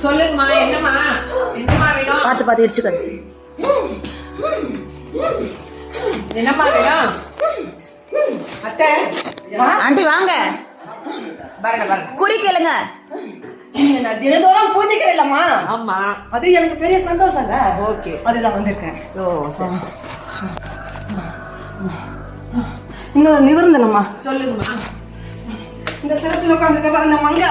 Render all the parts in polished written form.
சொல்லுங்கம்மா. என்னம்மா வேணும்? பார்த்து இடிச்சுக்க. என்னம்மா வேணும்? அத்தை ஆண்டி வாங்க. பாருங்க குறி கேளுங்க. நான் தினதோறும் பூஜைக்கிறேன் இல்லம்மா. ஆமா, அது எனக்கு பெரிய சந்தோஷங்க. ஓகே, அதுதான் வந்திருக்கேன். ஓ சரி. இன்னும் நிவர்ந்தனம்மா. சொல்லுங்கம்மா. இந்த சிரசில் உட்காந்துருக்க அந்த மங்கை,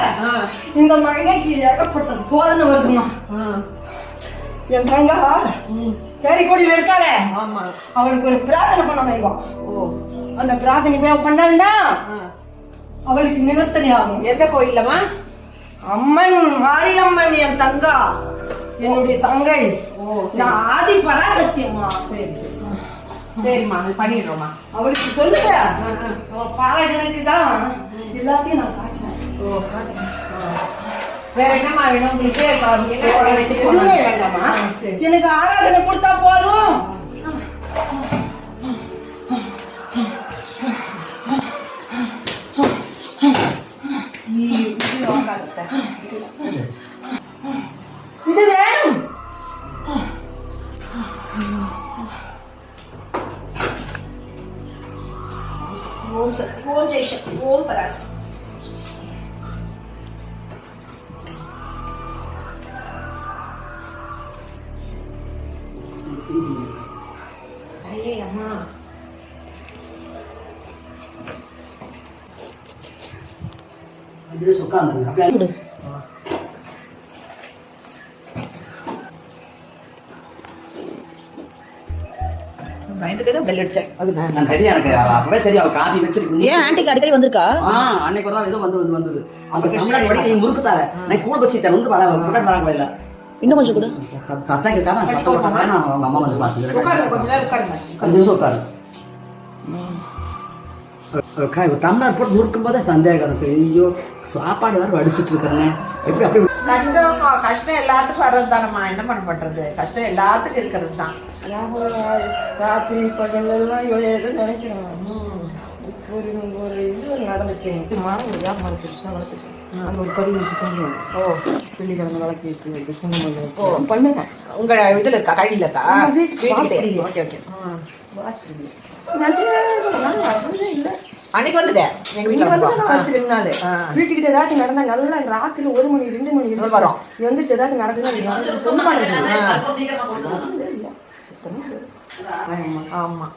இந்த மங்கைக்கு ஏகப்பட்ட சோதனை வருதுமா. என் தங்கா தேரிக்கோடியில இருக்காளே, ஆமா, அவளுக்கு ஒரு பிரார்த்தனை பண்ண வைவா. ஓ, அந்த பிரார்த்தனை போய் பண்ணா அவளுக்கு நிவர்த்தனை ஆகும். எந்த கோயில்லம்மா? அம்மன் மாரியம்மன் என் தங்கா, என்னுடைய தங்கை. நான் ஆதி பராசக்தியம்மா. சரி சரி சரிம்மா, அது பண்ணிடுறோம்மா. அவளுக்கு சொல்லுங்க, பாலகனுக்கு தான் எல்லாத்தையும் நான் காட்டுறேன். ஓ, வேற என்னம்மா வேணும் உங்களுக்கு? எதுவுமே வேண்டாமா, எனக்கு ஆராதனை கொடுத்தா போதும். இது வேணும். ஓம் சக்தி, ஓம் ஜெய் சக்தி, ஓம் பராசக்தி. ஐயே அம்மா, கொடு. பெல் அடிச்சேன். அது நான் சரியா எனக்கு அப்பவே சரி அவ காபி வச்சிருக்கு. ஏன் ஆண்டிக்கு அடிக்கடி வந்திருக்கா? அன்னைக்கு ஒரு நாள் ஏதோ வந்தது அந்த கிருஷ்ணன் வடி முறுக்குத்தால நான் கூட பசிட்டேன் வந்து பல புடட் வராங்க இல்ல. இன்னும் கொஞ்சம் கூட சத்தம் கேட்காத சத்தம் போட்டாங்க. நான் அவங்க அம்மா வந்து பார்த்துக்கிறேன். உட்காருங்க, கொஞ்ச நேரம் உட்காருங்க. கொஞ்சம் நிமிஷம் உட்காரு. டம்ளர் போட்டு முறுக்கும் போதே சந்தேகம் எனக்கு. ஐயோ சாப்பாடு வேறு வடிச்சிட்டு இருக்கிறேன். எப்படி அப்படி கஷ்டம் எல்லாத்துக்கும் வர்றது தானம்மா, என்ன பண்ண பண்றது? கஷ்டம் எல்லாத்துக்கும் இருக்கிறது தான். ராத்திரி பகல்லாம் ஏதோ நினைக்கிறேன். ஒரு இது நடந்துச்சு. ஒரு வியாபாரம் பெருசாக வளர்த்துச்சு. அந்த ஒரு கறி வச்சு கொண்டு ஓ வெள்ளிக்கிழமை வளர்க்கி வச்சு கிருஷ்ணன் ஓ பண்ணுங்க. உங்க இதுல இருக்கா, கழியில இருக்கா? வீட்டுக்கு ஓகே ஓகே. இல்லை அன்னைக்கு வந்துட்டே எங்க வீட்டுல வீட்டுக்கிட்ட ஏதாச்சும் நடந்தா நல்லா ராத்திரி 1 மணி 2 மணி வரும். வந்து ஏதாச்சும் நடக்குது சொல்லுவாங்க. ஆமா.